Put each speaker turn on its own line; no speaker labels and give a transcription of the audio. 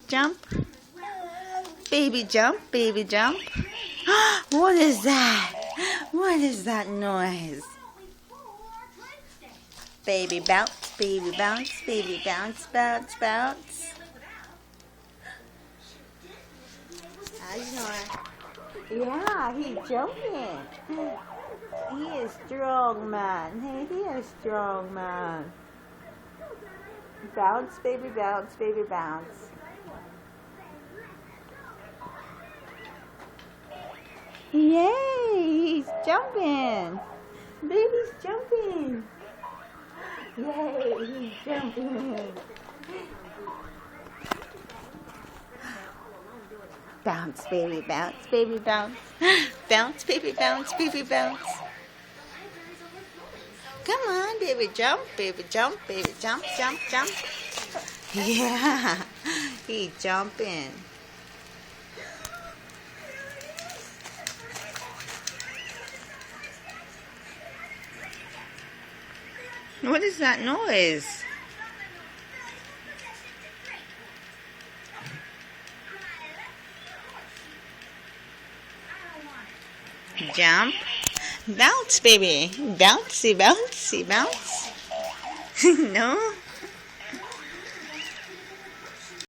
jump. Baby jump, baby jump. What is that? What is that noise? Baby bounce, baby bounce, baby bounce, bounce, bounce. Yeah, he's jumping. He is strong, man. Hey, he is strong, man. Bounce, baby bounce, baby bounce. Yay, he's jumping. Baby's jumping. Yay, he's jumping. Bounce, baby, bounce, baby, bounce. Bounce, baby, bounce, baby, bounce. Come on, baby, jump, baby, jump, baby, jump, jump, jump. Yeah, he's jumping. What is that noise? Jump. Bounce, baby. Bouncy, bouncy, bounce. No?